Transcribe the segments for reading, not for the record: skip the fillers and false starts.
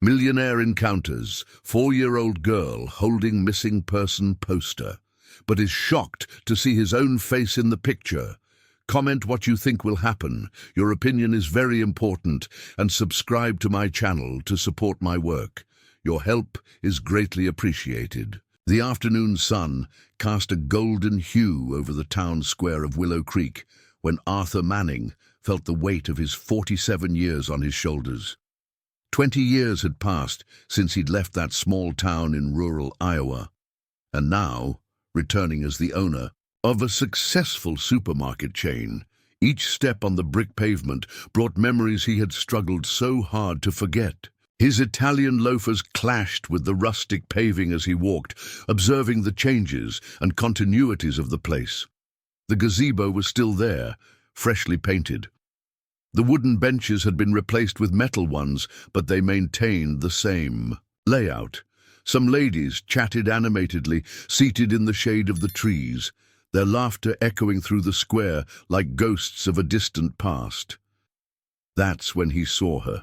Millionaire encounters 4-year-old girl holding missing person poster, but is shocked to see his own face in the picture. Comment what you think will happen. Your opinion is very important, and subscribe to my channel to support my work. Your help is greatly appreciated. The afternoon sun cast a golden hue over the town square of Willow Creek when Arthur Manning felt the weight of his 47 years on his shoulders. 20 years had passed since he'd left that small town in rural Iowa, and now, returning as the owner of a successful supermarket chain, each step on the brick pavement brought memories he had struggled so hard to forget. His Italian loafers clashed with the rustic paving as he walked, observing the changes and continuities of the place. The gazebo was still there, freshly painted. The wooden benches had been replaced with metal ones, but they maintained the same layout. Some ladies chatted animatedly, seated in the shade of the trees, their laughter echoing through the square like ghosts of a distant past. That's when he saw her.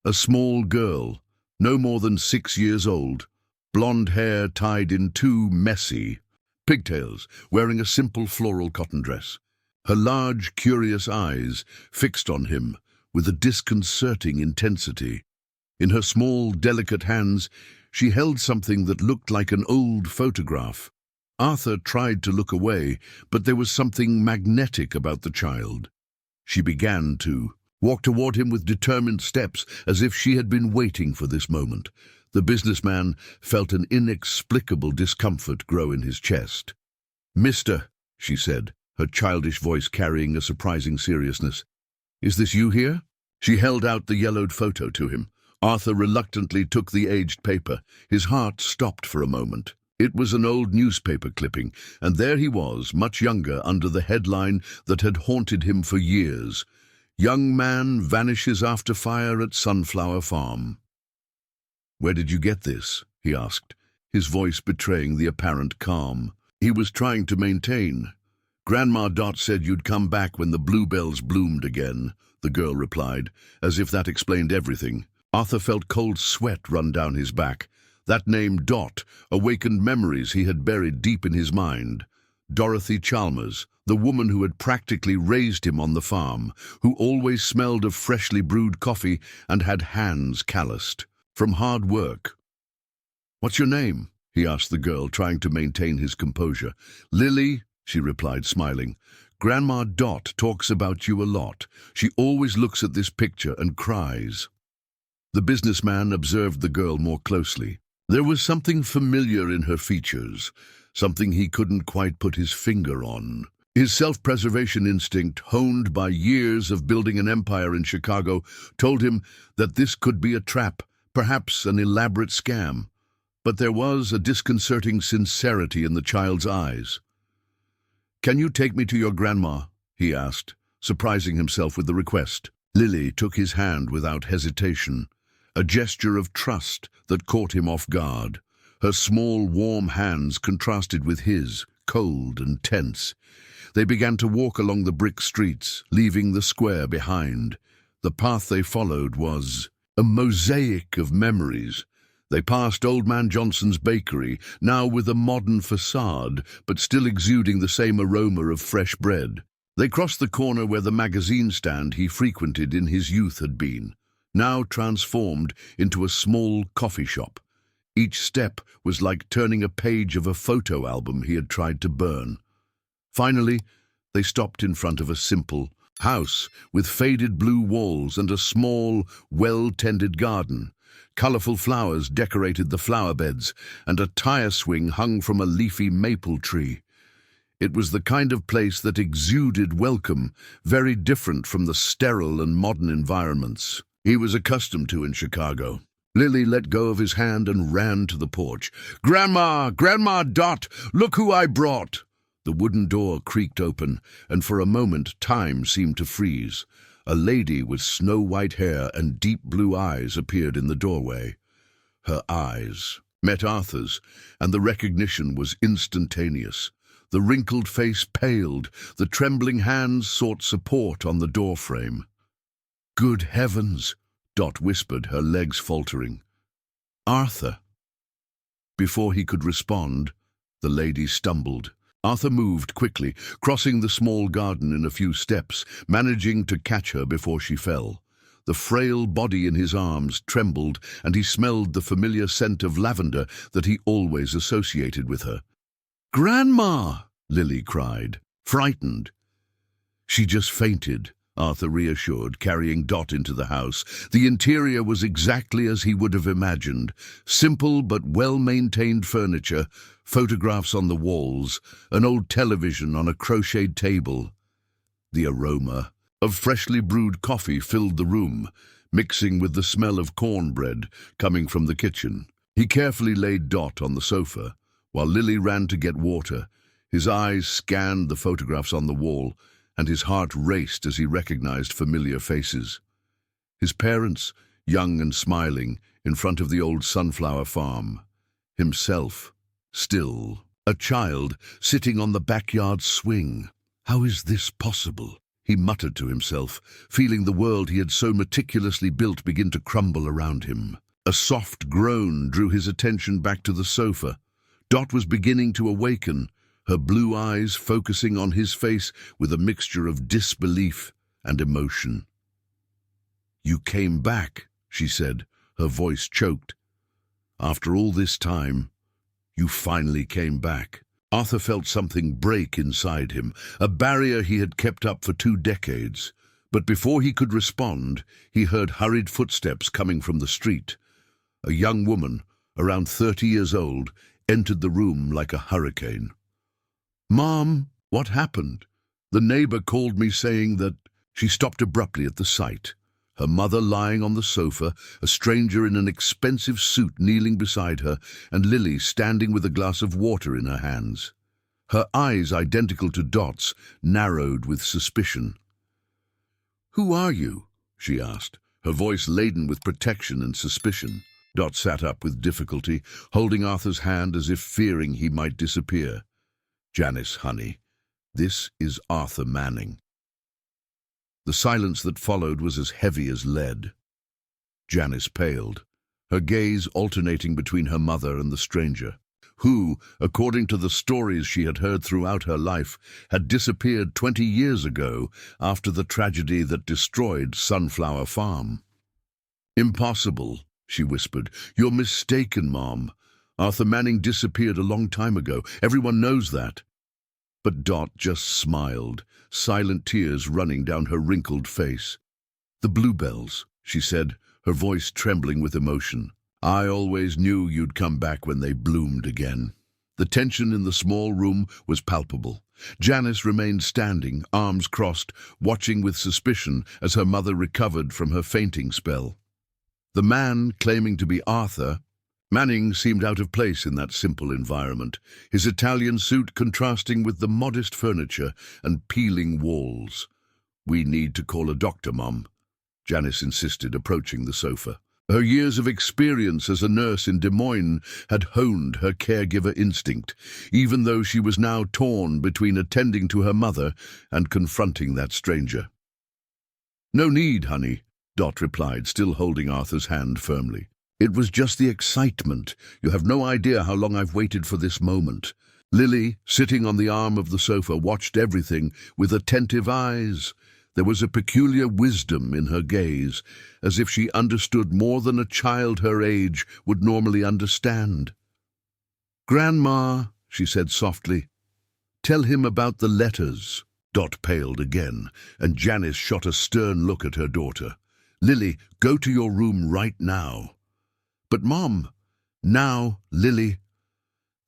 A small girl, no more than 6 years old, blonde hair tied in two messy pigtails, wearing a simple floral cotton dress. Her large, curious eyes fixed on him with a disconcerting intensity. In her small, delicate hands, she held something that looked like an old photograph. Arthur tried to look away, but there was something magnetic about the child. She began to walk toward him with determined steps, as if she had been waiting for this moment. The businessman felt an inexplicable discomfort grow in his chest. "Mister," she said, her childish voice carrying a surprising seriousness, "is this you here?" She held out the yellowed photo to him. Arthur reluctantly took the aged paper. His heart stopped for a moment. It was an old newspaper clipping, and there he was, much younger, under the headline that had haunted him for years. "Young man vanishes after fire at Sunflower Farm." "Where did you get this?" he asked, his voice betraying the apparent calm he was trying to maintain. "Grandma Dot said you'd come back when the bluebells bloomed again," the girl replied, as if that explained everything. Arthur felt cold sweat run down his back. That name, Dot, awakened memories he had buried deep in his mind. Dorothy Chalmers, the woman who had practically raised him on the farm, who always smelled of freshly brewed coffee and had hands calloused from hard work. "What's your name?" he asked the girl, trying to maintain his composure. "Lily," she replied, smiling. "Grandma Dot talks about you a lot. She always looks at this picture and cries." The businessman observed the girl more closely. There was something familiar in her features, something he couldn't quite put his finger on. His self-preservation instinct, honed by years of building an empire in Chicago, told him that this could be a trap, perhaps an elaborate scam. But there was a disconcerting sincerity in the child's eyes. "Can you take me to your grandma?" he asked, surprising himself with the request. Lily took his hand without hesitation, a gesture of trust that caught him off guard. Her small, warm hands contrasted with his, cold and tense. They began to walk along the brick streets, leaving the square behind. The path they followed was a mosaic of memories. They passed Old Man Johnson's bakery, now with a modern facade, but still exuding the same aroma of fresh bread. They crossed the corner where the magazine stand he frequented in his youth had been, now transformed into a small coffee shop. Each step was like turning a page of a photo album he had tried to burn. Finally, they stopped in front of a simple house with faded blue walls and a small, well-tended garden. Colorful flowers decorated the flower beds, and a tire swing hung from a leafy maple tree. It was the kind of place that exuded welcome, very different from the sterile and modern environments he was accustomed to in Chicago. Lily let go of his hand and ran to the porch. "Grandma! Grandma Dot! Look who I brought!" The wooden door creaked open, and for a moment time seemed to freeze. A lady with snow-white hair and deep blue eyes appeared in the doorway. Her eyes met Arthur's, and the recognition was instantaneous. The wrinkled face paled, the trembling hands sought support on the doorframe. "Good heavens!" Dot whispered, her legs faltering. "Arthur." Before he could respond, the lady stumbled. Arthur moved quickly, crossing the small garden in a few steps, managing to catch her before she fell. The frail body in his arms trembled, and he smelled the familiar scent of lavender that he always associated with her. "Grandma!" Lily cried, frightened. "She just fainted," Arthur reassured, carrying Dot into the house. The interior was exactly as he would have imagined. Simple but well-maintained furniture, photographs on the walls, an old television on a crocheted table. The aroma of freshly brewed coffee filled the room, mixing with the smell of cornbread coming from the kitchen. He carefully laid Dot on the sofa, while Lily ran to get water. His eyes scanned the photographs on the wall, and his heart raced as he recognized familiar faces. His parents, young and smiling, in front of the old sunflower farm. Himself, still, a child, sitting on the backyard swing. How is this possible? He muttered to himself, feeling the world he had so meticulously built begin to crumble around him. A soft groan drew his attention back to the sofa. Dot was beginning to awaken, her blue eyes focusing on his face with a mixture of disbelief and emotion. "You came back," she said, her voice choked. "After all this time, you finally came back." Arthur felt something break inside him, a barrier he had kept up for 2 decades. But before he could respond, he heard hurried footsteps coming from the street. A young woman, around 30 years old, entered the room like a hurricane. "Mom, what happened? The neighbor called me saying that—" She stopped abruptly at the sight. Her mother lying on the sofa, a stranger in an expensive suit kneeling beside her, and Lily standing with a glass of water in her hands. Her eyes, identical to Dot's, narrowed with suspicion. "Who are you?" she asked, her voice laden with protection and suspicion. Dot sat up with difficulty, holding Arthur's hand as if fearing he might disappear. "Janice, honey, this is Arthur Manning." The silence that followed was as heavy as lead. Janice paled, her gaze alternating between her mother and the stranger, who, according to the stories she had heard throughout her life, had disappeared 20 years ago after the tragedy that destroyed Sunflower Farm. "Impossible," she whispered. "You're mistaken, Mom. Arthur Manning disappeared a long time ago. Everyone knows that." But Dot just smiled, silent tears running down her wrinkled face. "The bluebells," she said, her voice trembling with emotion. "I always knew you'd come back when they bloomed again." The tension in the small room was palpable. Janice remained standing, arms crossed, watching with suspicion as her mother recovered from her fainting spell. The man claiming to be Arthur Manning seemed out of place in that simple environment, his Italian suit contrasting with the modest furniture and peeling walls. "We need to call a doctor, Mom," Janice insisted, approaching the sofa. Her years of experience as a nurse in Des Moines had honed her caregiver instinct, even though she was now torn between attending to her mother and confronting that stranger. "No need, honey," Dot replied, still holding Arthur's hand firmly. "It was just the excitement. You have no idea how long I've waited for this moment." Lily, sitting on the arm of the sofa, watched everything with attentive eyes. There was a peculiar wisdom in her gaze, as if she understood more than a child her age would normally understand. "Grandma," she said softly, "tell him about the letters." Dot paled again, and Janice shot a stern look at her daughter. "Lily, go to your room right now." "But, Mom—" "Now, Lily."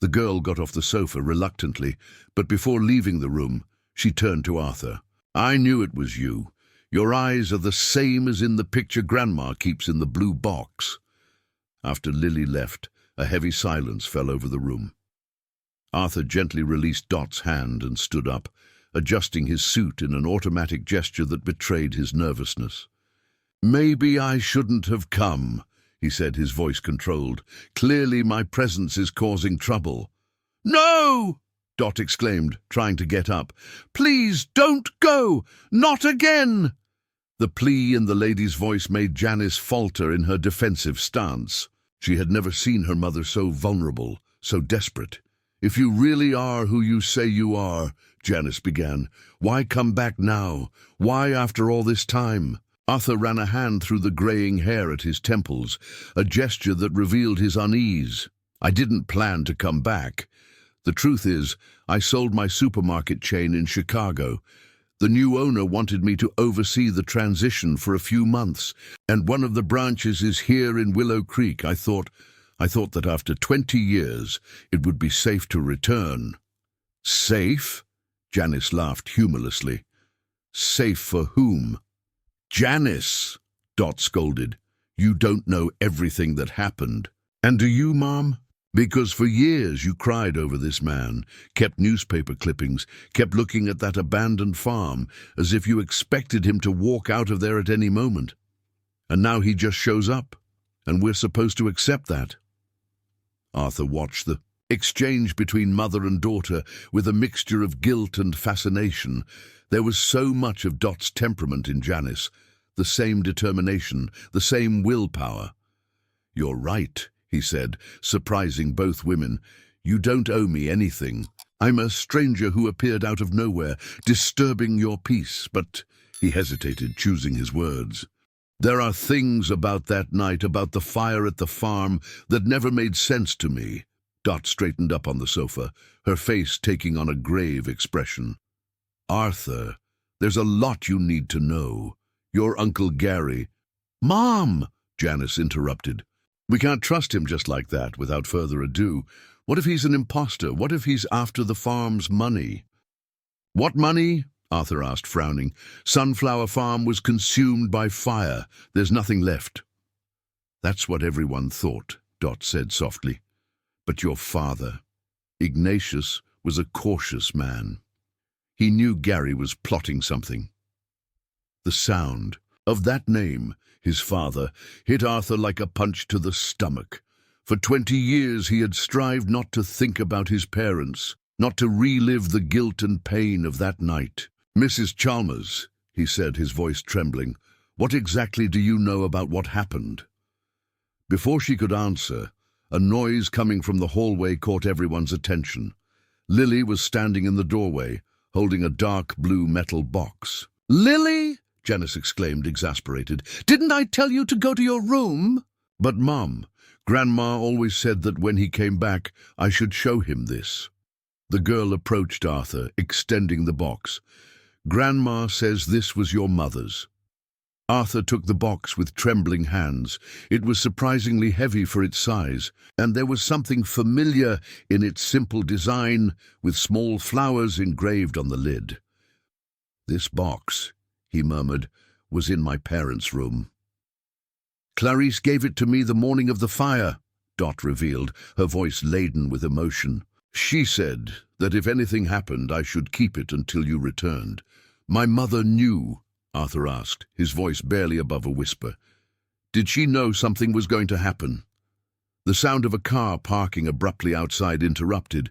The girl got off the sofa reluctantly, but before leaving the room, she turned to Arthur. "I knew it was you. Your eyes are the same as in the picture Grandma keeps in the blue box." After Lily left, a heavy silence fell over the room. Arthur gently released Dot's hand and stood up, adjusting his suit in an automatic gesture that betrayed his nervousness. "Maybe I shouldn't have come," he said, his voice controlled. "Clearly my presence is causing trouble." "No!" Dot exclaimed, trying to get up. "Please don't go! Not again!" The plea in the lady's voice made Janice falter in her defensive stance. She had never seen her mother so vulnerable, so desperate. "If you really are who you say you are," Janice began, "why come back now? Why after all this time?" Arthur ran a hand through the graying hair at his temples, a gesture that revealed his unease. "I didn't plan to come back. The truth is, I sold my supermarket chain in Chicago. The new owner wanted me to oversee the transition for a few months, and one of the branches is here in Willow Creek. I thought that after 20 years, it would be safe to return." "Safe?" Janice laughed humorlessly. "Safe for whom?" "Janice," Dot scolded, "you don't know everything that happened." "And do you, Mom? Because for years you cried over this man, kept newspaper clippings, kept looking at that abandoned farm, as if you expected him to walk out of there at any moment. And now he just shows up, and we're supposed to accept that." Arthur watched the exchange between mother and daughter with a mixture of guilt and fascination. There was so much of Dot's temperament in Janice, the same determination, the same willpower. "You're right," he said, surprising both women. "You don't owe me anything. I'm a stranger who appeared out of nowhere, disturbing your peace, but—" He hesitated, choosing his words. "There are things about that night, about the fire at the farm, that never made sense to me." Dot straightened up on the sofa, her face taking on a grave expression. "Arthur, there's a lot you need to know. Your Uncle Gary—" "Mom!" Janice interrupted. "We can't trust him just like that, without further ado. What if he's an imposter? What if he's after the farm's money?" "What money?" Arthur asked, frowning. "Sunflower Farm was consumed by fire. There's nothing left." "That's what everyone thought," Dot said softly. "But your father, Ignatius, was a cautious man. He knew Gary was plotting something." The sound of that name, his father, hit Arthur like a punch to the stomach. For 20 years he had strived not to think about his parents, not to relive the guilt and pain of that night. "Mrs. Chalmers," he said, his voice trembling, "what exactly do you know about what happened?" Before she could answer, a noise coming from the hallway caught everyone's attention. Lily was standing in the doorway, holding a dark blue metal box. "Lily!" Janice exclaimed, exasperated. "Didn't I tell you to go to your room?" "But, Mom, Grandma always said that when he came back, I should show him this." The girl approached Arthur, extending the box. "Grandma says this was your mother's." Arthur took the box with trembling hands. It was surprisingly heavy for its size, and there was something familiar in its simple design, with small flowers engraved on the lid. "This box," he murmured, "was in my parents' room." "Clarice gave it to me the morning of the fire," Dot revealed, her voice laden with emotion. "She said that if anything happened, I should keep it until you returned." "My mother knew?" Arthur asked, his voice barely above a whisper. "Did she know something was going to happen?" The sound of a car parking abruptly outside interrupted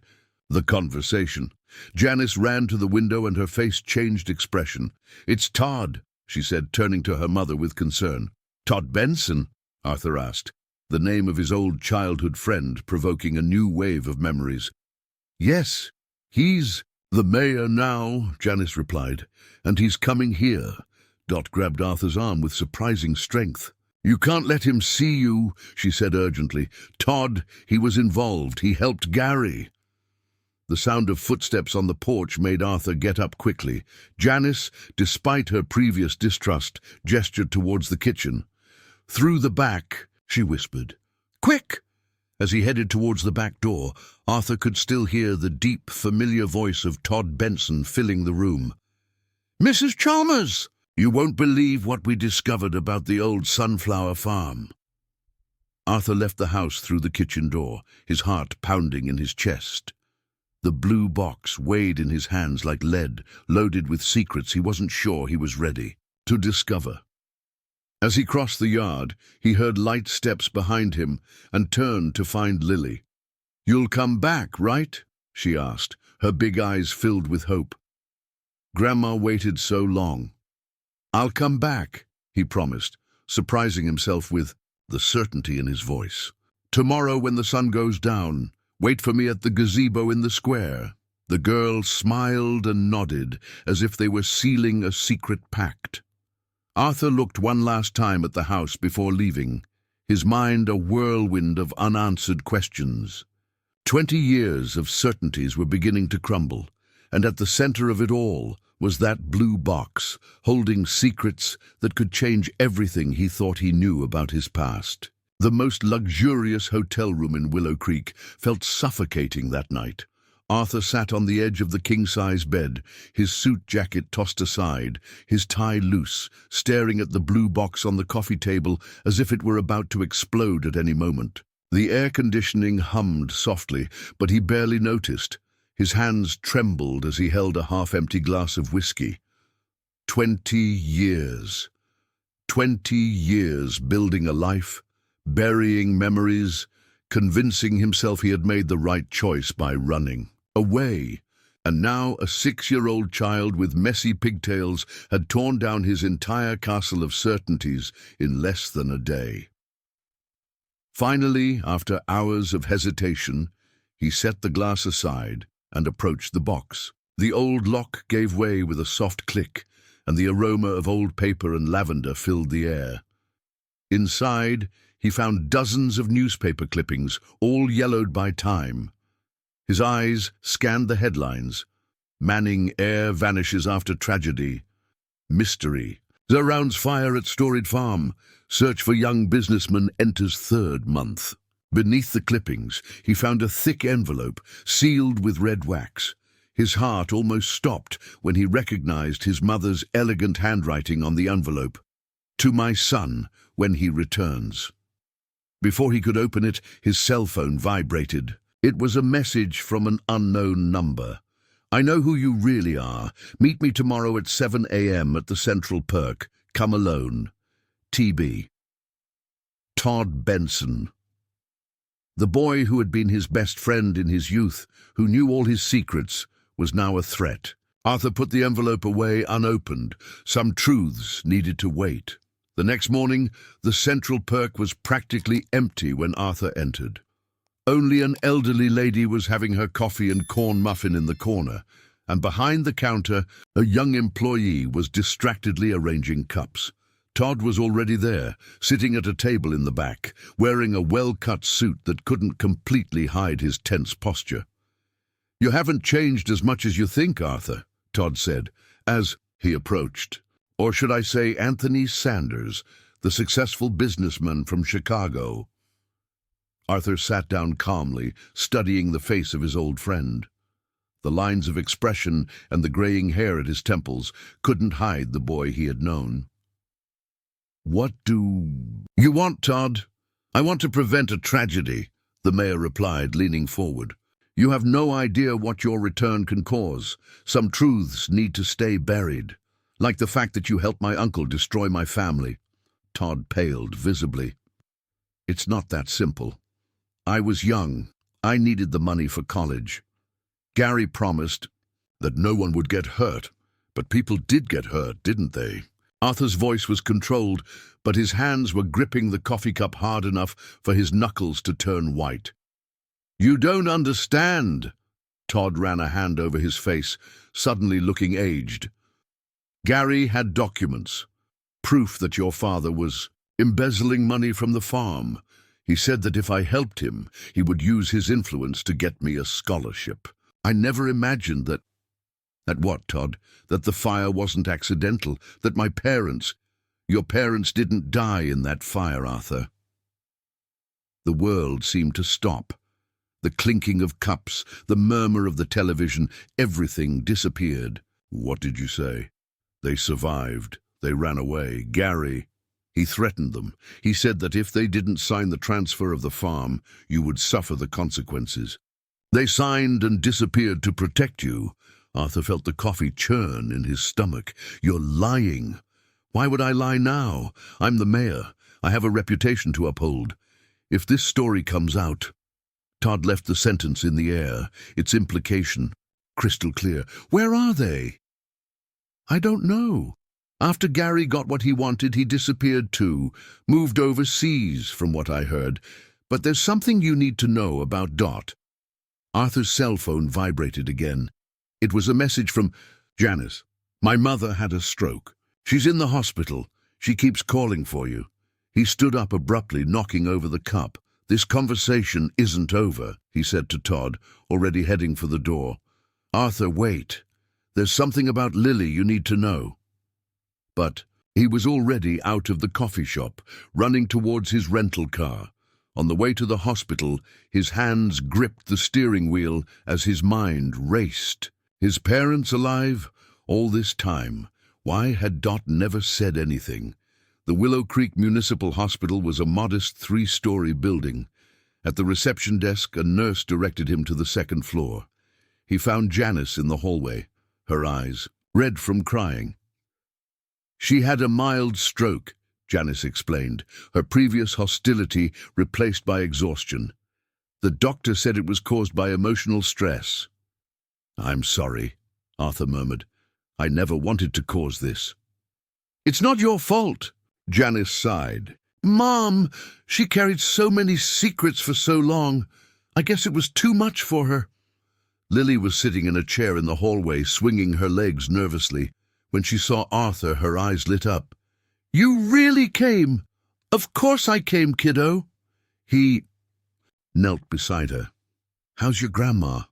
the conversation. Janice ran to the window and her face changed expression. "It's Todd," she said, turning to her mother with concern. "Todd Benson?" Arthur asked, the name of his old childhood friend provoking a new wave of memories. "Yes, he's the mayor now," Janice replied, "and he's coming here." Dot grabbed Arthur's arm with surprising strength. "You can't let him see you," she said urgently. "Todd, he was involved. He helped Gary." The sound of footsteps on the porch made Arthur get up quickly. Janice, despite her previous distrust, gestured towards the kitchen. "Through the back," she whispered. "Quick!" As he headed towards the back door, Arthur could still hear the deep, familiar voice of Todd Benson filling the room. "Mrs. Chalmers! You won't believe what we discovered about the old Sunflower Farm." Arthur left the house through the kitchen door, his heart pounding in his chest. The blue box weighed in his hands like lead, loaded with secrets he wasn't sure he was ready to discover. As he crossed the yard, he heard light steps behind him and turned to find Lily. "You'll come back, right?" she asked, her big eyes filled with hope. "Grandma waited so long." "I'll come back," he promised, surprising himself with the certainty in his voice. "Tomorrow when the sun goes down, wait for me at the gazebo in the square." The girl smiled and nodded as if they were sealing a secret pact. Arthur looked one last time at the house before leaving, his mind a whirlwind of unanswered questions. 20 years of certainties were beginning to crumble, and at the center of it all was that blue box, holding secrets that could change everything he thought he knew about his past. The most luxurious hotel room in Willow Creek felt suffocating that night. Arthur sat on the edge of the king-size bed, his suit jacket tossed aside, his tie loose, staring at the blue box on the coffee table as if it were about to explode at any moment. The air conditioning hummed softly, but he barely noticed. His hands trembled as he held a half-empty glass of whiskey. 20 years. 20 years building a life, burying memories, convincing himself he had made the right choice by running away. And now a 6-year-old child with messy pigtails had torn down his entire castle of certainties in less than a day. Finally, after hours of hesitation, he set the glass aside and approached the box. The old lock gave way with a soft click, and the aroma of old paper and lavender filled the air. Inside, he found dozens of newspaper clippings, all yellowed by time. His eyes scanned the headlines. Manning heir vanishes after tragedy. Mystery. Surrounds fire at storied farm. Search for young businessman enters 3rd month. Beneath the clippings, he found a thick envelope, sealed with red wax. His heart almost stopped when he recognized his mother's elegant handwriting on the envelope. "To my son, when he returns." Before he could open it, his cell phone vibrated. It was a message from an unknown number. "I know who you really are. Meet me tomorrow at 7 a.m. at the Central Perk. Come alone. TB." Todd Benson. The boy who had been his best friend in his youth, who knew all his secrets, was now a threat. Arthur put the envelope away unopened. Some truths needed to wait. The next morning, the Central Perk was practically empty when Arthur entered. Only an elderly lady was having her coffee and corn muffin in the corner, and behind the counter, a young employee was distractedly arranging cups. Todd was already there, sitting at a table in the back, wearing a well-cut suit that couldn't completely hide his tense posture. "You haven't changed as much as you think, Arthur," Todd said, as he approached. "Or should I say Anthony Sanders, the successful businessman from Chicago." Arthur sat down calmly, studying the face of his old friend. The lines of expression and the graying hair at his temples couldn't hide the boy he had known. "What do you want, Todd?" "I want to prevent a tragedy," the mayor replied, leaning forward. "You have no idea what your return can cause. Some truths need to stay buried, like the fact that you helped my uncle destroy my family." Todd paled visibly. "It's not that simple. I was young. I needed the money for college. Gary promised that no one would get hurt, but people did get hurt, didn't they?" Arthur's voice was controlled, but his hands were gripping the coffee cup hard enough for his knuckles to turn white. "You don't understand." Todd ran a hand over his face, suddenly looking aged. "Gary had documents, proof that your father was embezzling money from the farm. He said that if I helped him, he would use his influence to get me a scholarship. I never imagined that—" "That what, Todd? That the fire wasn't accidental, that my parents—" "Your parents didn't die in that fire, Arthur." The world seemed to stop. The clinking of cups, the murmur of the television, everything disappeared. "What did you say?" "They survived. They ran away. Gary, he threatened them. He said that if they didn't sign the transfer of the farm, you would suffer the consequences. They signed and disappeared to protect you." Arthur felt the coffee churn in his stomach. "You're lying." "Why would I lie now? I'm the mayor. I have a reputation to uphold. If this story comes out—" Todd left the sentence in the air, its implication crystal clear. "Where are they?" "I don't know." After Gary got what he wanted, he disappeared too, moved overseas, from what I heard. But there's something you need to know about Dot." Arthur's cell phone vibrated again. It was a message from Janice. "My mother had a stroke. She's in the hospital. She keeps calling for you." He stood up abruptly, knocking over the cup. "This conversation isn't over," he said to Todd, already heading for the door. "Arthur, wait. There's something about Lily you need to know." But he was already out of the coffee shop, running towards his rental car. On the way to the hospital, his hands gripped the steering wheel as his mind raced. His parents alive? All this time. Why had Dot never said anything? The Willow Creek Municipal Hospital was a modest 3-story building. At the reception desk, a nurse directed him to the second floor. He found Janice in the hallway, her eyes red from crying. "She had a mild stroke," Janice explained, her previous hostility replaced by exhaustion. "The doctor said it was caused by emotional stress." "I'm sorry," Arthur murmured. "I never wanted to cause this." "It's not your fault," Janice sighed. "Mom, she carried so many secrets for so long. I guess it was too much for her." Lily was sitting in a chair in the hallway, swinging her legs nervously. When she saw Arthur, her eyes lit up. "You really came?" "Of course I came, kiddo." He knelt beside her. "How's your grandma?"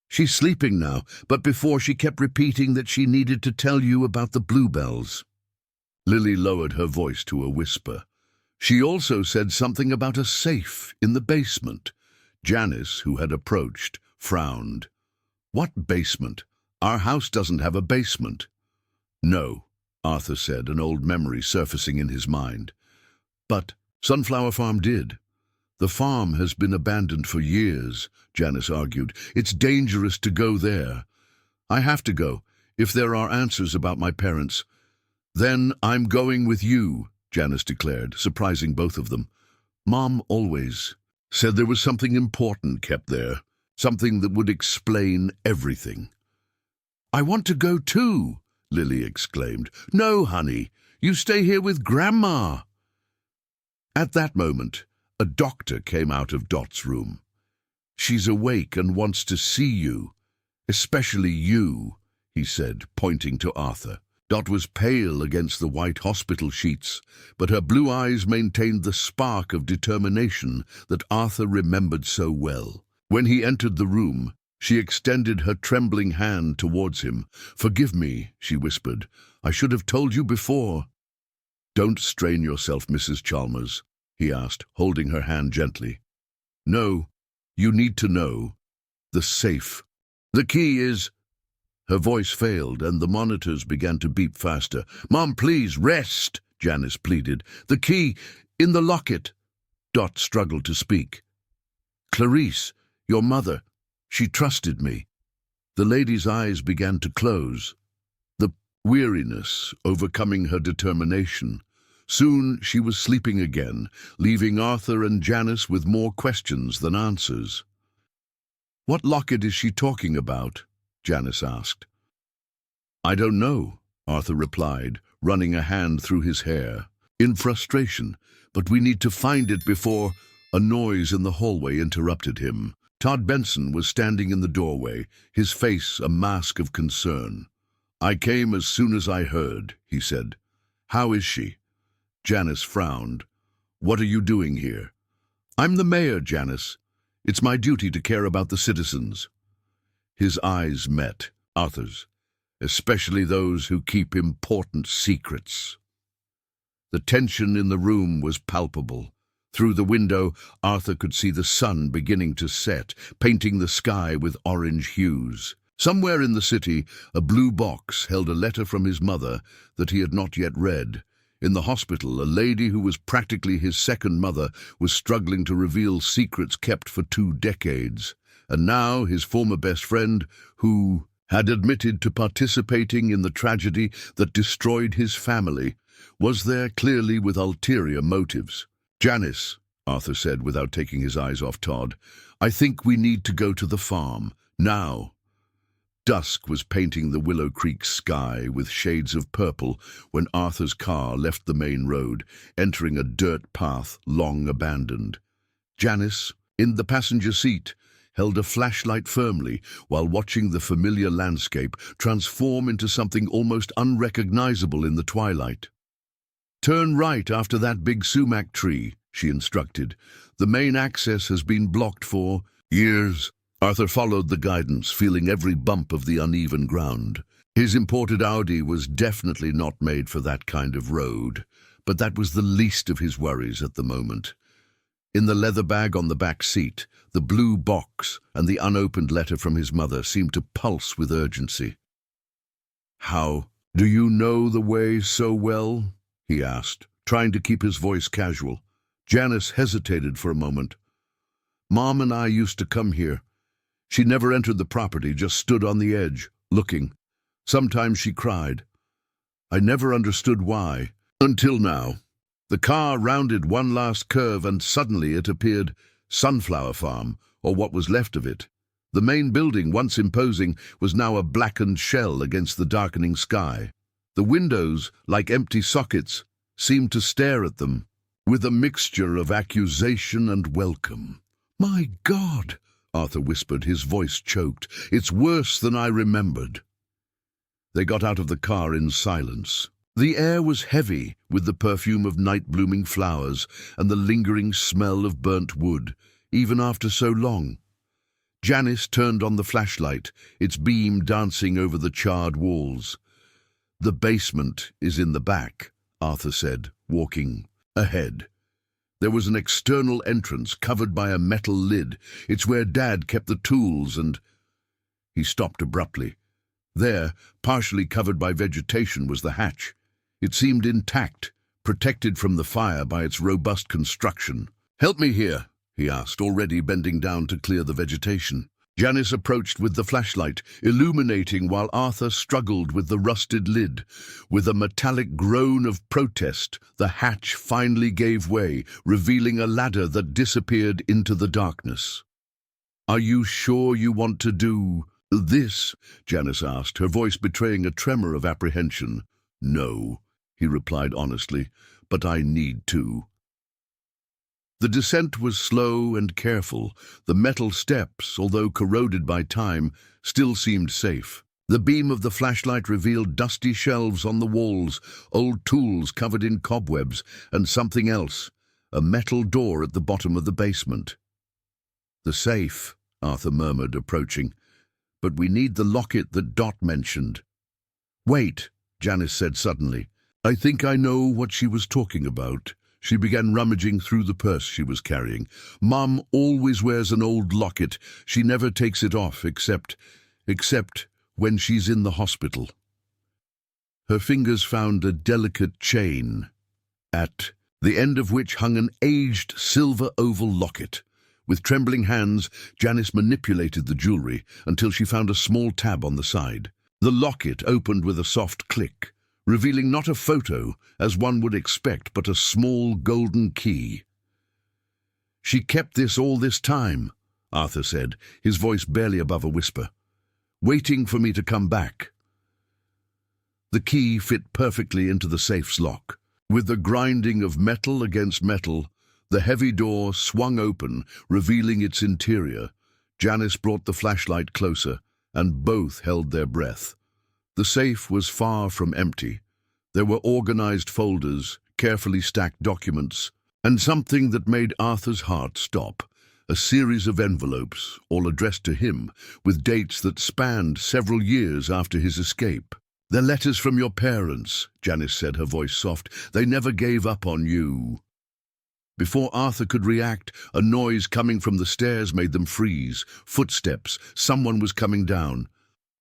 "She's sleeping now, but before she kept repeating that she needed to tell you about the bluebells." Lily lowered her voice to a whisper. "She also said something about a safe in the basement." Janice, who had approached, frowned. "What basement? Our house doesn't have a basement." "No," Arthur said, an old memory surfacing in his mind. "But Sunflower Farm did." "The farm has been abandoned for years," Janice argued. "It's dangerous to go there." "I have to go, if there are answers about my parents." "Then I'm going with you," Janice declared, surprising both of them. "Mom always said there was something important kept there, something that would explain everything." "I want to go too," Lily exclaimed. "No, honey, you stay here with Grandma." At that moment, a doctor came out of Dot's room. "She's awake and wants to see you, especially you," he said, pointing to Arthur. Dot was pale against the white hospital sheets, but her blue eyes maintained the spark of determination that Arthur remembered so well. When he entered the room, she extended her trembling hand towards him. "Forgive me," she whispered. "I should have told you before." "Don't strain yourself, Mrs. Chalmers," he asked, holding her hand gently. "No, you need to know. The safe. The key is—" Her voice failed, and the monitors began to beep faster. "Mom, please, rest," Janice pleaded. "The key, in the locket." Dot struggled to speak. "Clarice, your mother, she trusted me." The lady's eyes began to close, the weariness overcoming her determination. Soon she was sleeping again, leaving Arthur and Janice with more questions than answers. "What locket is she talking about?" Janice asked. "I don't know," Arthur replied, running a hand through his hair, in frustration. "But we need to find it before—" A noise in the hallway interrupted him. Todd Benson was standing in the doorway, his face a mask of concern. "I came as soon as I heard," he said. "How is she?" Janice frowned. "What are you doing here?" "I'm the mayor, Janice. It's my duty to care about the citizens." His eyes met Arthur's, especially those who keep important secrets. The tension in the room was palpable. Through the window, Arthur could see the sun beginning to set, painting the sky with orange hues. Somewhere in the city, a blue box held a letter from his mother that he had not yet read. In the hospital, a lady who was practically his second mother was struggling to reveal secrets kept for 2 decades. And now his former best friend, who had admitted to participating in the tragedy that destroyed his family, was there clearly with ulterior motives. "Janice," Arthur said without taking his eyes off Todd, "I think we need to go to the farm, now." Dusk was painting the Willow Creek sky with shades of purple when Arthur's car left the main road, entering a dirt path long abandoned. Janice, in the passenger seat, held a flashlight firmly while watching the familiar landscape transform into something almost unrecognizable in the twilight. "Turn right after that big sumac tree," she instructed. "The main access has been blocked for years." Arthur followed the guidance, feeling every bump of the uneven ground. His imported Audi was definitely not made for that kind of road, but that was the least of his worries at the moment. In the leather bag on the back seat, the blue box and the unopened letter from his mother seemed to pulse with urgency. "How do you know the way so well?" he asked, trying to keep his voice casual. Janice hesitated for a moment. "Mom and I used to come here. She never entered the property, just stood on the edge, looking. Sometimes she cried. I never understood why, until now. The car rounded one last curve and suddenly it appeared Sunflower Farm, or what was left of it. The main building, once imposing, was now a blackened shell against the darkening sky. The windows, like empty sockets, seemed to stare at them, with a mixture of accusation and welcome. "My God," Arthur whispered, his voice choked. "It's worse than I remembered." They got out of the car in silence. The air was heavy with the perfume of night-blooming flowers and the lingering smell of burnt wood, even after so long. Janice turned on the flashlight, its beam dancing over the charred walls. "The basement is in the back," Arthur said, walking ahead. There was an external entrance covered by a metal lid. "It's where Dad kept the tools and—" He stopped abruptly. There, partially covered by vegetation, was the hatch. It seemed intact, protected from the fire by its robust construction. "Help me here," he asked, already bending down to clear the vegetation. Janice approached with the flashlight, illuminating while Arthur struggled with the rusted lid. With a metallic groan of protest, the hatch finally gave way, revealing a ladder that disappeared into the darkness. "Are you sure you want to do this?" Janice asked, her voice betraying a tremor of apprehension. "No," he replied honestly, "but I need to." The descent was slow and careful. The metal steps, although corroded by time, still seemed safe. The beam of the flashlight revealed dusty shelves on the walls, old tools covered in cobwebs, and something else, a metal door at the bottom of the basement. "The safe," Arthur murmured, approaching. "But we need the locket that Dot mentioned." "Wait," Janice said suddenly. "I think I know what she was talking about." She began rummaging through the purse she was carrying. "Mom always wears an old locket. She never takes it off, except when she's in the hospital." Her fingers found a delicate chain, at the end of which hung an aged silver oval locket. With trembling hands, Janice manipulated the jewelry until she found a small tab on the side. The locket opened with a soft click, revealing not a photo, as one would expect, but a small golden key. "She kept this all this time," Arthur said, his voice barely above a whisper, "waiting for me to come back." The key fit perfectly into the safe's lock. With the grinding of metal against metal, the heavy door swung open, revealing its interior. Janice brought the flashlight closer, and both held their breath. The safe was far from empty. There were organized folders, carefully stacked documents, and something that made Arthur's heart stop. A series of envelopes, all addressed to him, with dates that spanned several years after his escape. "They're letters from your parents," Janice said, her voice soft. "They never gave up on you." Before Arthur could react, a noise coming from the stairs made them freeze. Footsteps. Someone was coming down.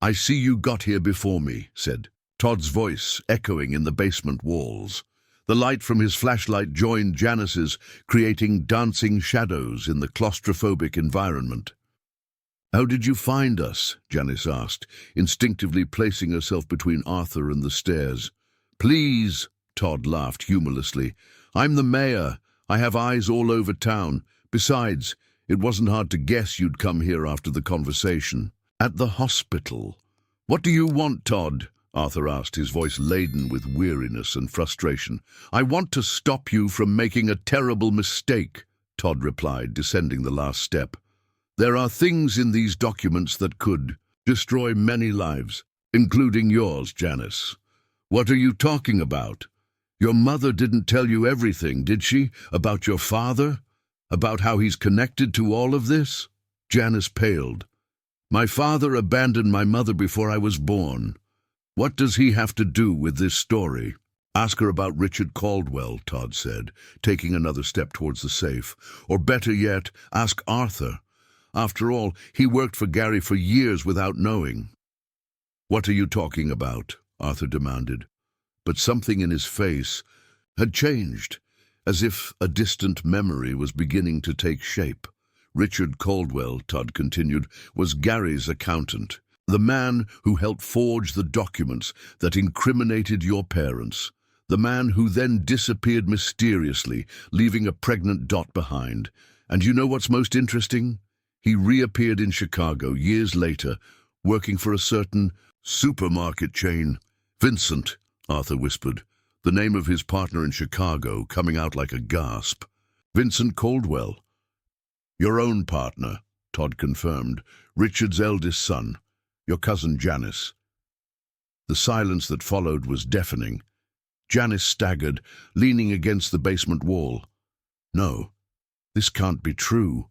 "I see you got here before me," said Todd's voice, echoing in the basement walls. The light from his flashlight joined Janice's, creating dancing shadows in the claustrophobic environment. "How did you find us?" Janice asked, instinctively placing herself between Arthur and the stairs. "Please," Todd laughed humorlessly. "I'm the mayor. I have eyes all over town. Besides, it wasn't hard to guess you'd come here after the conversation." "At the hospital," "What do you want, Todd?" Arthur asked, his voice laden with weariness and frustration. "I want to stop you from making a terrible mistake," Todd replied, descending the last step. "There are things in these documents that could destroy many lives, including yours, Janice." "What are you talking about? Your mother didn't tell you everything, did she? About your father? About how he's connected to all of this?" Janice paled. "My father abandoned my mother before I was born. What does he have to do with this story?" "Ask her about Richard Caldwell," Todd said, taking another step towards the safe. "Or better yet, ask Arthur. After all, he worked for Gary for years without knowing." "What are you talking about?" Arthur demanded. But something in his face had changed, as if a distant memory was beginning to take shape. "Richard Caldwell," Todd continued, "was Gary's accountant, the man who helped forge the documents that incriminated your parents, the man who then disappeared mysteriously, leaving a pregnant Dot behind. And you know what's most interesting? He reappeared in Chicago years later, working for a certain supermarket chain." "Vincent," Arthur whispered, the name of his partner in Chicago coming out like a gasp. "Vincent Caldwell." "Your own partner," Todd confirmed. "Richard's eldest son, your cousin Janice." The silence that followed was deafening. Janice staggered, leaning against the basement wall. "No, this can't be true.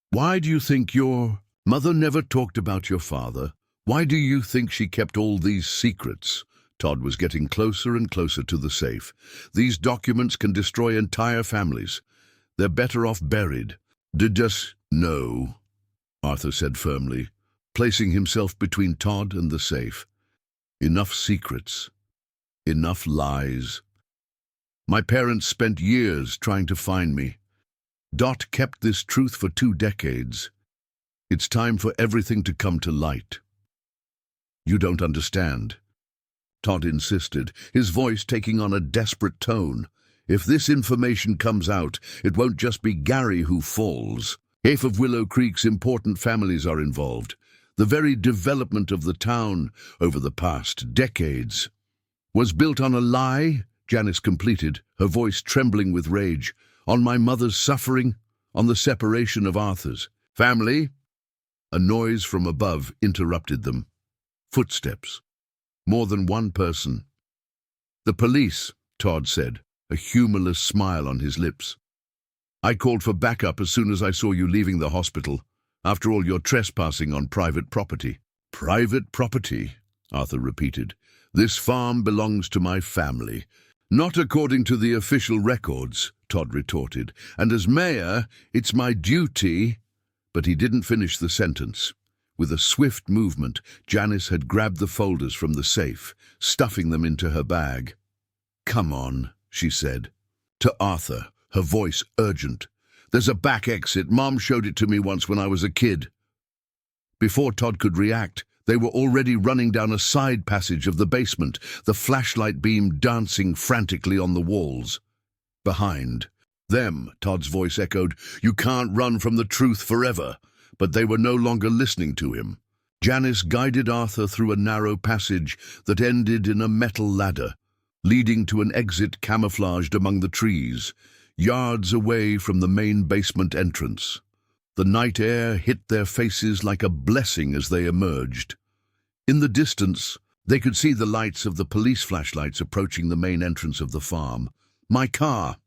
Why do you think your mother never talked about your father? Why do you think she kept all these secrets?" Todd was getting closer and closer to the safe. "These documents can destroy entire families. They're better off buried." "Just no," Arthur said firmly, placing himself between Todd and the safe. "Enough secrets. Enough lies. My parents spent years trying to find me. Dot kept this truth for 2 decades. It's time for everything to come to light." "You don't understand," Todd insisted, his voice taking on a desperate tone. "If this information comes out, it won't just be Gary who falls. Half of Willow Creek's important families are involved. The very development of the town over the past decades was built on a lie," Janice completed, her voice trembling with rage. "On my mother's suffering, on the separation of Arthur's family." A noise from above interrupted them. Footsteps. More than one person. "The police," Todd said, a humorless smile on his lips. "I called for backup as soon as I saw you leaving the hospital. After all, you're trespassing on private property." "Private property?" Arthur repeated. "This farm belongs to my family." "Not according to the official records," Todd retorted. "And as mayor, it's my duty—" But he didn't finish the sentence. With a swift movement, Janice had grabbed the folders from the safe, stuffing them into her bag. "Come on," she said. To Arthur, her voice urgent. "There's a back exit. Mom showed it to me once when I was a kid." Before Todd could react, they were already running down a side passage of the basement, the flashlight beam dancing frantically on the walls. Behind them, Todd's voice echoed, "You can't run from the truth forever." But they were no longer listening to him. Janice guided Arthur through a narrow passage that ended in a metal ladder, leading to an exit camouflaged among the trees, yards away from the main basement entrance. The night air hit their faces like a blessing as they emerged. In the distance, they could see the lights of the police flashlights approaching the main entrance of the farm. "My car,"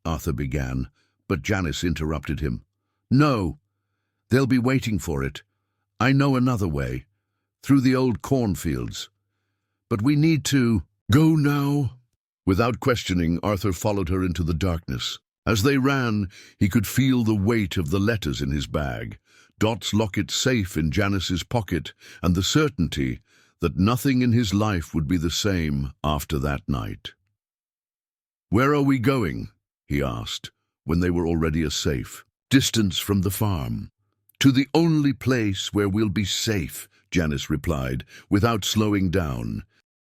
Arthur began, but Janice interrupted him. "No. They'll be waiting for it. I know another way, through the old cornfields. But we need to go now." Without questioning, Arthur followed her into the darkness. As they ran, he could feel the weight of the letters in his bag, Dot's locket safe in Janice's pocket, and the certainty that nothing in his life would be the same after that night. "Where are we going?" he asked, when they were already a safe distance from the farm. "To the only place where we'll be safe," Janice replied, without slowing down.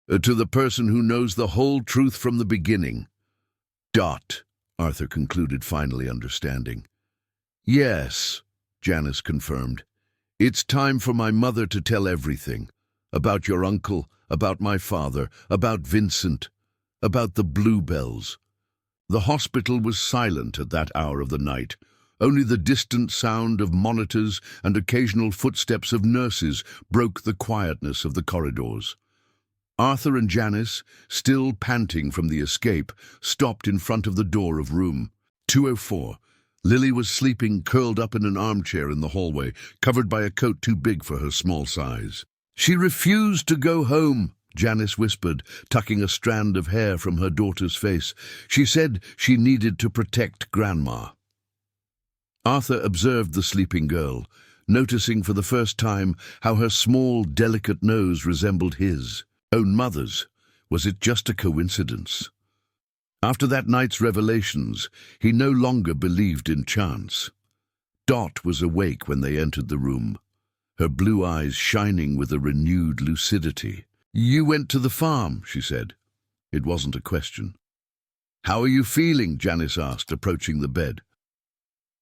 "To the person who knows the whole truth from the beginning." "Dot," Arthur concluded, finally understanding. "Yes," Janice confirmed. "It's time for my mother to tell everything. About your uncle, about my father, about Vincent, about the bluebells. The hospital was silent at that hour of the night. Only the distant sound of monitors and occasional footsteps of nurses broke the quietness of the corridors. Arthur and Janice, still panting from the escape, stopped in front of the door of room 204. Lily was sleeping curled up in an armchair in the hallway, covered by a coat too big for her small size. "She refused to go home," Janice whispered, tucking a strand of hair from her daughter's face. "She said she needed to protect Grandma." Arthur observed the sleeping girl, noticing for the first time how her small, delicate nose resembled his own mother's. Was it just a coincidence? After that night's revelations, he no longer believed in chance. Dot was awake when they entered the room, her blue eyes shining with a renewed lucidity. "You went to the farm," she said. It wasn't a question. "How are you feeling?" Janice asked, approaching the bed.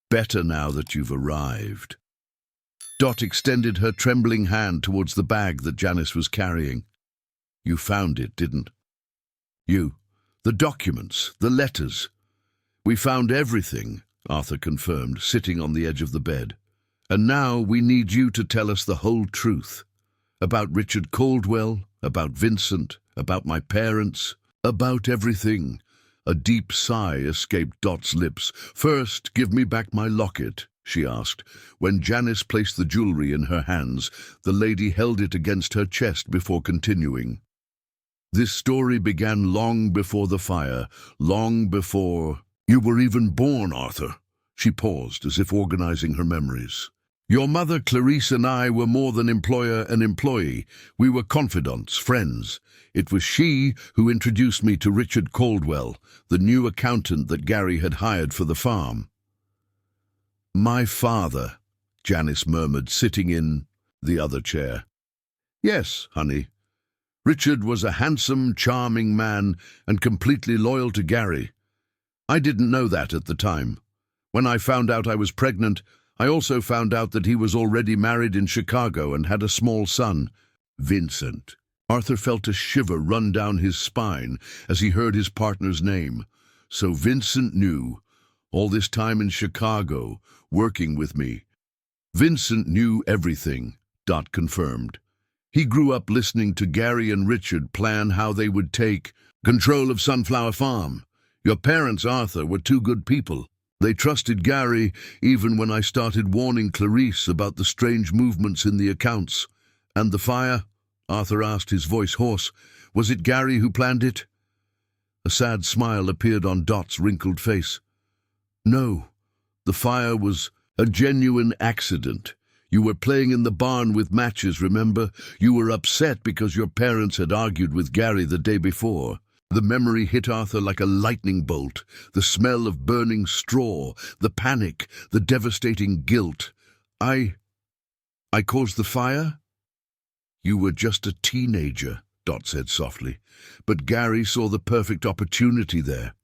"Better now that you've arrived." Dot extended her trembling hand towards the bag that Janice was carrying. "You found it, didn't you? The documents, the letters." "We found everything," Arthur confirmed, sitting on the edge of the bed. "And now we need you to tell us the whole truth. About Richard Caldwell, about Vincent, about my parents, about everything." A deep sigh escaped Dot's lips. "First, give me back my locket," she asked. When Janice placed the jewelry in her hands, the lady held it against her chest before continuing. "This story began long before the fire, long before you were even born, Arthur." She paused, as if organizing her memories. "Your mother, Clarice, and I were more than employer and employee. We were confidants, friends. It was she who introduced me to Richard Caldwell, the new accountant that Gary had hired for the farm." "My father," Janice murmured, sitting in the other chair. "Yes, honey. Richard was a handsome, charming man and completely loyal to Gary. I didn't know that at the time. When I found out I was pregnant, I also found out that he was already married in Chicago and had a small son, Vincent." Arthur felt a shiver run down his spine as he heard his partner's name. So Vincent knew, all this time in Chicago, working with me. "Vincent knew everything," Dot confirmed. "He grew up listening to Gary and Richard plan how they would take control of Sunflower Farm. Your parents, Arthur, were two good people. They trusted Gary even when I started warning Clarice about the strange movements in the accounts." "And the fire?" Arthur asked, his voice hoarse. "Was it Gary who planned it?" A sad smile appeared on Dot's wrinkled face. "No, the fire was a genuine accident. You were playing in the barn with matches, remember? You were upset because your parents had argued with Gary the day before." The memory hit Arthur like a lightning bolt. The smell of burning straw, the panic, the devastating guilt. I caused the fire?" "You were just a teenager," Dot said softly. "But Gary saw the perfect opportunity there.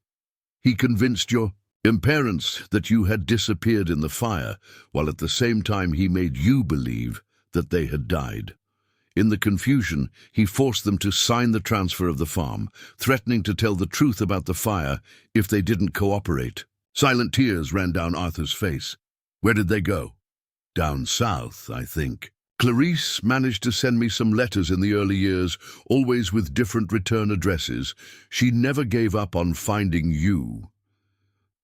He convinced your parents that you had disappeared in the fire, while at the same time he made you believe that they had died. In the confusion, he forced them to sign the transfer of the farm, threatening to tell the truth about the fire if they didn't cooperate." Silent tears ran down Arthur's face. "Where did they go?" "Down south, I think. Clarice managed to send me some letters in the early years, always with different return addresses. She never gave up on finding you."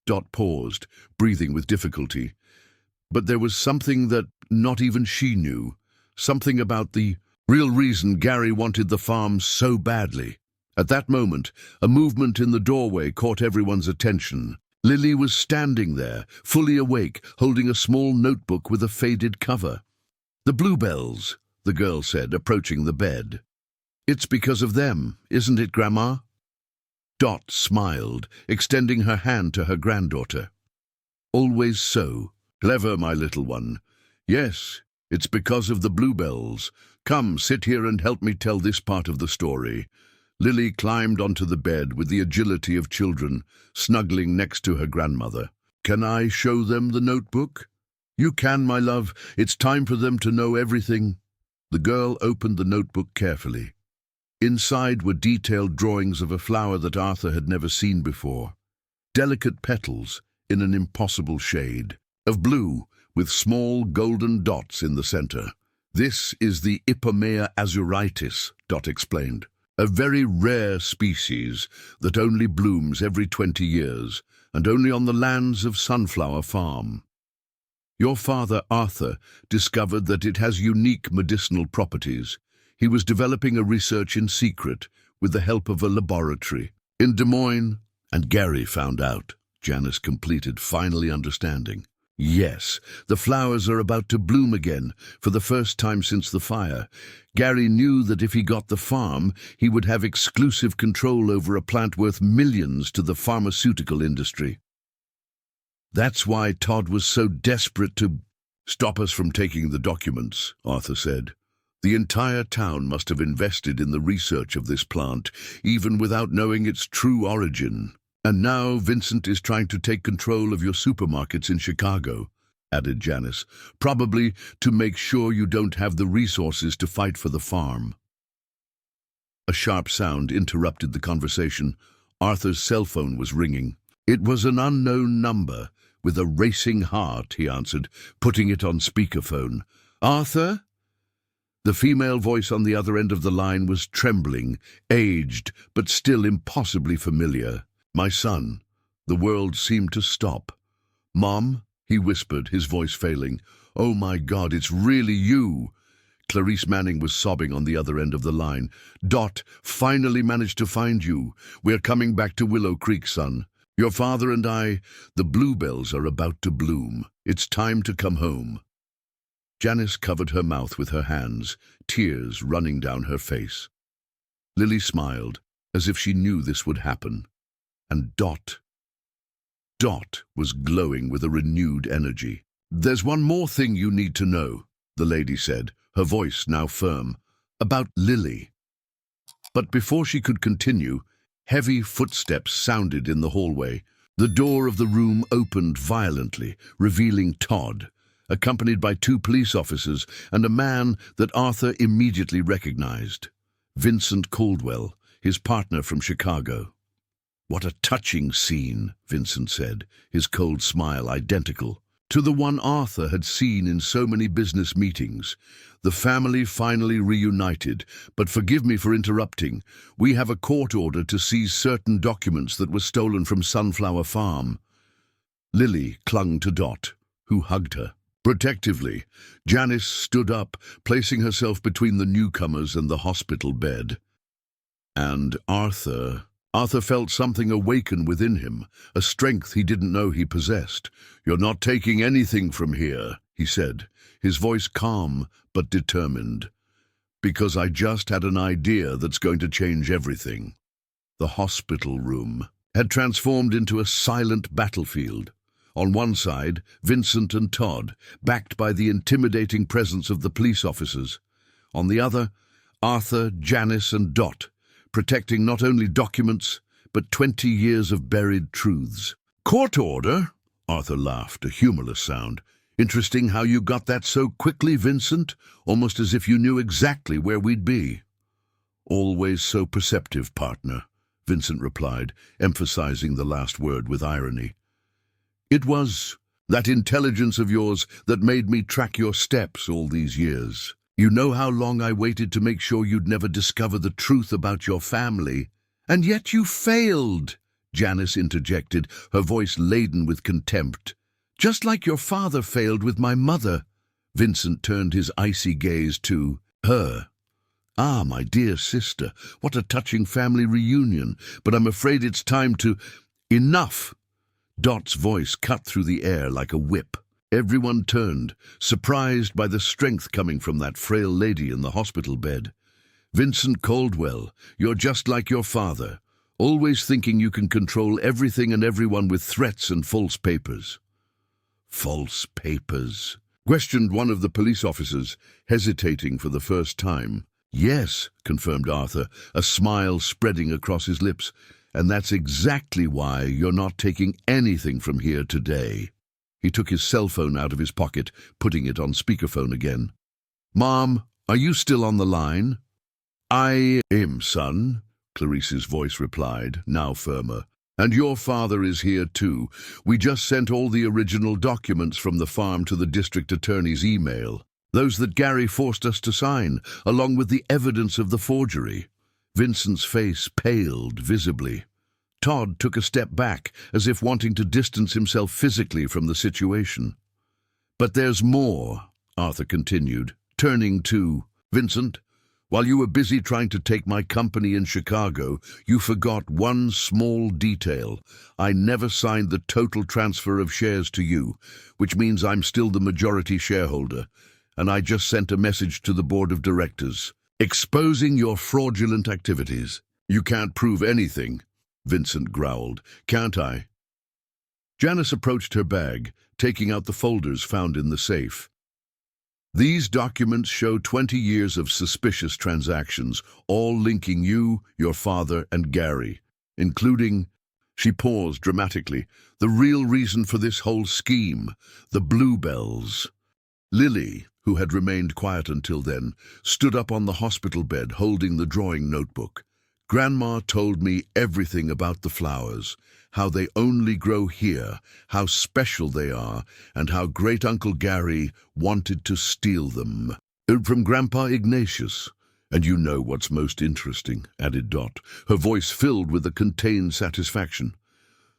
Dot paused, breathing with difficulty. But there was something that not even she knew, something about the real reason Gary wanted the farm so badly. At that moment, a movement in the doorway caught everyone's attention. Lily was standing there, fully awake, holding a small notebook with a faded cover. "The bluebells," the girl said, approaching the bed. "It's because of them, isn't it, Grandma?" Dot smiled, extending her hand to her granddaughter. "Always so. Clever, my little one. Yes, it's because of the bluebells. Come, sit here and help me tell this part of the story." Lily climbed onto the bed with the agility of children, snuggling next to her grandmother. "Can I show them the notebook?" "You can, my love. It's time for them to know everything." The girl opened the notebook carefully. Inside were detailed drawings of a flower that Arthur had never seen before. Delicate petals in an impossible shade of blue with small golden dots in the center. "This is the Ipomaea azuritis," Dot explained. "A very rare species that only blooms every 20 years and only on the lands of Sunflower Farm. Your father, Arthur, discovered that it has unique medicinal properties. He was developing a research in secret with the help of a laboratory in Des Moines, and Gary found out," Janice completed, finally understanding. "Yes, the flowers are about to bloom again, for the first time since the fire. Gary knew that if he got the farm, he would have exclusive control over a plant worth millions to the pharmaceutical industry. That's why Todd was so desperate to stop us from taking the documents," Arthur said. "The entire town must have invested in the research of this plant, even without knowing its true origin. And now Vincent is trying to take control of your supermarkets in Chicago," added Janice, "probably to make sure you don't have the resources to fight for the farm." A sharp sound interrupted the conversation. Arthur's cell phone was ringing. It was an unknown number. With a racing heart, he answered, putting it on speakerphone. "Arthur?" The female voice on the other end of the line was trembling, aged, but still impossibly familiar. "My son." The world seemed to stop. "Mom?" he whispered, his voice failing. "Oh my God, it's really you." Clarice Manning was sobbing on the other end of the line. "Dot, finally managed to find you. We're coming back to Willow Creek, son. Your father and I, the bluebells are about to bloom. It's time to come home." Janice covered her mouth with her hands, tears running down her face. Lily smiled, as if she knew this would happen. And Dot was glowing with a renewed energy. "There's one more thing you need to know," the lady said, her voice now firm, "about Lily." But before she could continue, heavy footsteps sounded in the hallway. The door of the room opened violently, revealing Todd, accompanied by 2 police officers and a man that Arthur immediately recognized. Vincent Caldwell, his partner from Chicago. "What a touching scene," Vincent said, his cold smile identical to the one Arthur had seen in so many business meetings. "The family finally reunited, but forgive me for interrupting. We have a court order to seize certain documents that were stolen from Sunflower Farm." Lily clung to Dot, who hugged her. Protectively, Janice stood up, placing herself between the newcomers and the hospital bed. And Arthur felt something awaken within him, a strength he didn't know he possessed. "You're not taking anything from here," he said, his voice calm but determined. "Because I just had an idea that's going to change everything." The hospital room had transformed into a silent battlefield. On one side, Vincent and Todd, backed by the intimidating presence of the police officers. On the other, Arthur, Janice, and Dot, protecting not only documents, but 20 years of buried truths. "Court order?" Arthur laughed, a humorless sound. "Interesting how you got that so quickly, Vincent, almost as if you knew exactly where we'd be." "Always so perceptive, partner," Vincent replied, emphasizing the last word with irony. "It was that intelligence of yours that made me track your steps all these years. You know how long I waited to make sure you'd never discover the truth about your family. And yet you failed," Janice interjected, her voice laden with contempt. "Just like your father failed with my mother." Vincent turned his icy gaze to her. "Ah, my dear sister, what a touching family reunion, but I'm afraid it's time to—" "Enough!" Dot's voice cut through the air like a whip. Everyone turned, surprised by the strength coming from that frail lady in the hospital bed. "Vincent Caldwell, you're just like your father, always thinking you can control everything and everyone with threats and false papers." "False papers?" questioned one of the police officers, hesitating for the first time. "Yes," confirmed Arthur, a smile spreading across his lips, "and that's exactly why you're not taking anything from here today." He took his cell phone out of his pocket, putting it on speakerphone again. "Mom," Are you still on the line? I am, son, Clarice's voice replied, now firmer. And your father is here too. We just sent all the original documents from the farm to the district attorney's email. Those that Gary forced us to sign, along with the evidence of the forgery. Vincent's face paled visibly. Todd took a step back, as if wanting to distance himself physically from the situation. But there's more, Arthur continued, turning to Vincent. While you were busy trying to take my company in Chicago, you forgot one small detail. I never signed the total transfer of shares to you, which means I'm still the majority shareholder, and I just sent a message to the board of directors, exposing your fraudulent activities. You can't prove anything, Vincent growled. Can't I? Janice approached her bag, taking out the folders found in the safe. These documents show 20 years of suspicious transactions, all linking you, your father, and Gary, including, she paused dramatically, the real reason for this whole scheme, the bluebells. Lily, who had remained quiet until then, stood up on the hospital bed holding the drawing notebook. Grandma told me everything about the flowers, how they only grow here, how special they are, and how great-uncle Gary wanted to steal them. From Grandpa Ignatius. And you know what's most interesting, added Dot, her voice filled with a contained satisfaction.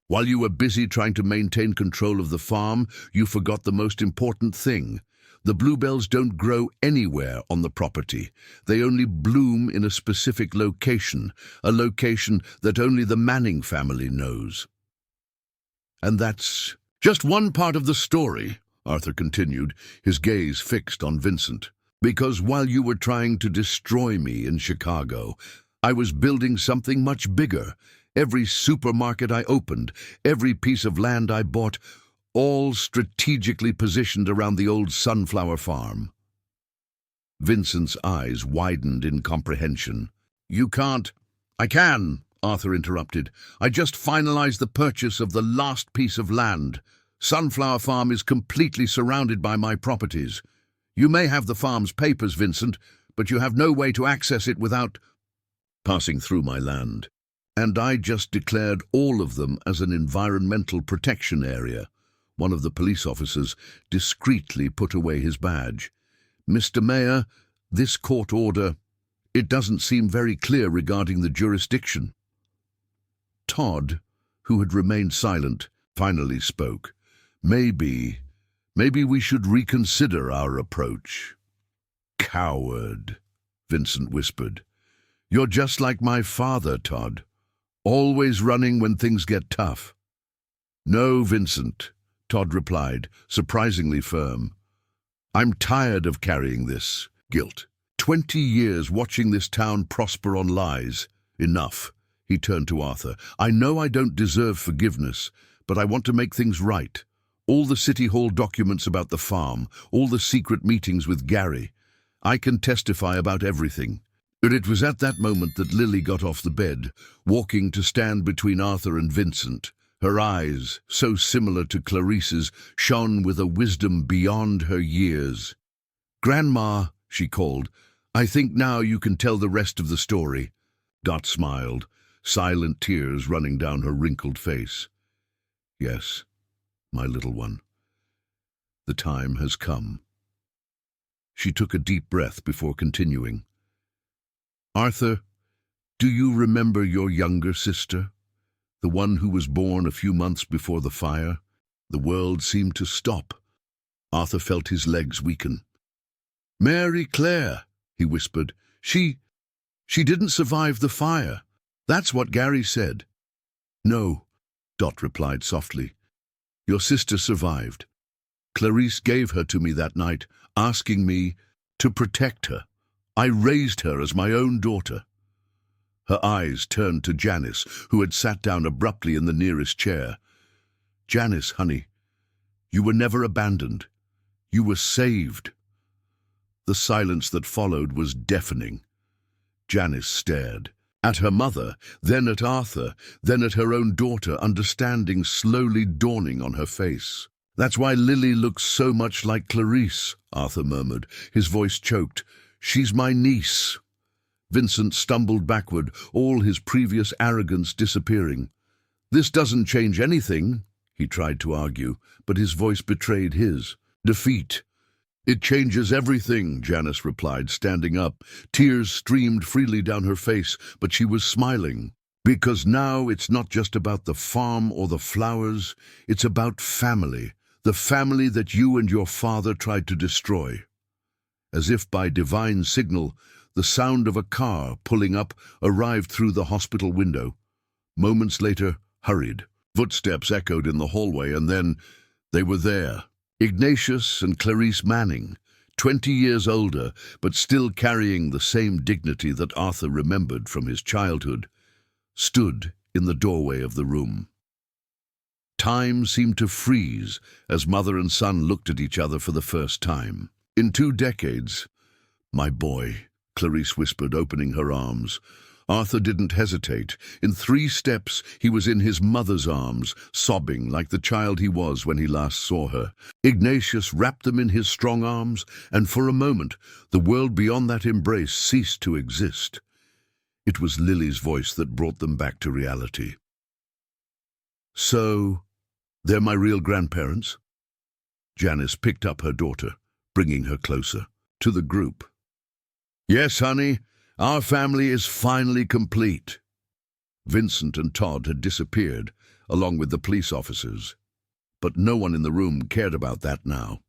While you were busy trying to maintain control of the farm, you forgot the most important thing. The bluebells don't grow anywhere on the property. They only bloom in a specific location, a location that only the Manning family knows. And that's just one part of the story, Arthur continued, his gaze fixed on Vincent. Because while you were trying to destroy me in Chicago, I was building something much bigger. Every supermarket I opened, every piece of land I bought, all strategically positioned around the old sunflower farm. Vincent's eyes widened in comprehension. You can't. I can, Arthur interrupted. I just finalized the purchase of the last piece of land. Sunflower Farm is completely surrounded by my properties. You may have the farm's papers, Vincent, but you have no way to access it without passing through my land. And I just declared all of them as an environmental protection area. One of the police officers discreetly put away his badge. Mr. Mayor, this court order, it doesn't seem very clear regarding the jurisdiction. Todd, who had remained silent, finally spoke. Maybe we should reconsider our approach. Coward, Vincent whispered. You're just like my father, Todd, always running when things get tough. No, Vincent, Todd replied, surprisingly firm. I'm tired of carrying this guilt. 20 years watching this town prosper on lies. Enough. He turned to Arthur. I know I don't deserve forgiveness, but I want to make things right. All the City Hall documents about the farm, all the secret meetings with Gary. I can testify about everything. But it was at that moment that Lily got off the bed, walking to stand between Arthur and Vincent. Her eyes, so similar to Clarice's, shone with a wisdom beyond her years. Grandma, she called, I think now you can tell the rest of the story. Dot smiled, silent tears running down her wrinkled face. Yes, my little one. The time has come. She took a deep breath before continuing. Arthur, do you remember your younger sister? The one who was born a few months before the fire? The world seemed to stop. Arthur felt his legs weaken. Mary Claire, he whispered. She didn't survive the fire. That's what Gary said. No, Dot replied softly. Your sister survived. Clarice gave her to me that night, asking me to protect her. I raised her as my own daughter. Her eyes turned to Janice, who had sat down abruptly in the nearest chair. Janice, honey, you were never abandoned. You were saved. The silence that followed was deafening. Janice stared. At her mother, then at Arthur, then at her own daughter, understanding slowly dawning on her face. That's why Lily looks so much like Clarice, Arthur murmured, his voice choked. She's my niece." Vincent stumbled backward, all his previous arrogance disappearing. "This doesn't change anything," he tried to argue, but his voice betrayed his defeat. "It changes everything," Janice replied, standing up. Tears streamed freely down her face, but she was smiling. "Because now it's not just about the farm or the flowers, it's about family, the family that you and your father tried to destroy." As if by divine signal, the sound of a car pulling up arrived through the hospital window. Moments later, hurried. Footsteps echoed in the hallway, and then they were there. Ignatius and Clarice Manning, 20 years older, but still carrying the same dignity that Arthur remembered from his childhood, stood in the doorway of the room. Time seemed to freeze as mother and son looked at each other for the first time. "In 2 decades, my boy," Clarice whispered, opening her arms. Arthur didn't hesitate. In 3 steps, he was in his mother's arms, sobbing like the child he was when he last saw her. Ignatius wrapped them in his strong arms, and for a moment, the world beyond that embrace ceased to exist. It was Lily's voice that brought them back to reality. "So, they're my real grandparents?" Janice picked up her daughter, bringing her closer to the group. "Yes, honey. Our family is finally complete." Vincent and Todd had disappeared, along with the police officers. But no one in the room cared about that now.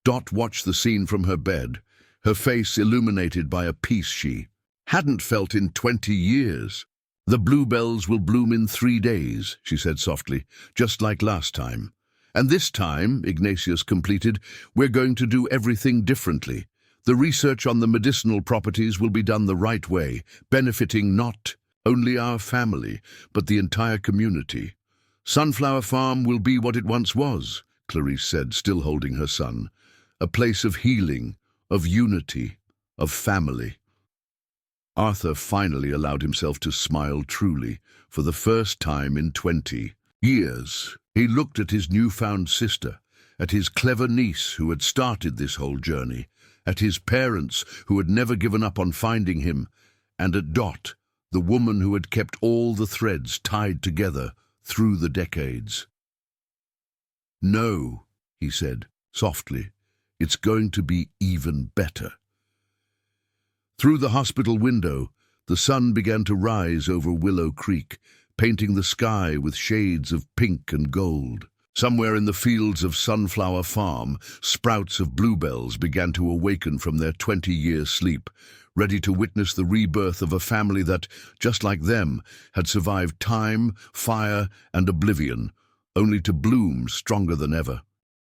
Dot watched the scene from her bed, her face illuminated by a peace she hadn't felt in 20 years. "The bluebells will bloom in 3 days," she said softly, "just like last time. And this time," Ignatius completed, "we're going to do everything differently. The research on the medicinal properties will be done the right way, benefiting not only our family, but the entire community. Sunflower Farm will be what it once was," Clarice said, still holding her son. "A place of healing, of unity, of family." Arthur finally allowed himself to smile truly, for the first time in 20 years. He looked at his newfound sister, at his clever niece who had started this whole journey, at his parents who had never given up on finding him, and at Dot, the woman who had kept all the threads tied together through the decades. "No," he said, softly, "it's going to be even better." Through the hospital window, the sun began to rise over Willow Creek, painting the sky with shades of pink and gold. Somewhere in the fields of Sunflower Farm, sprouts of bluebells began to awaken from their 20-year sleep, ready to witness the rebirth of a family that, just like them, had survived time, fire, and oblivion, only to bloom stronger than ever.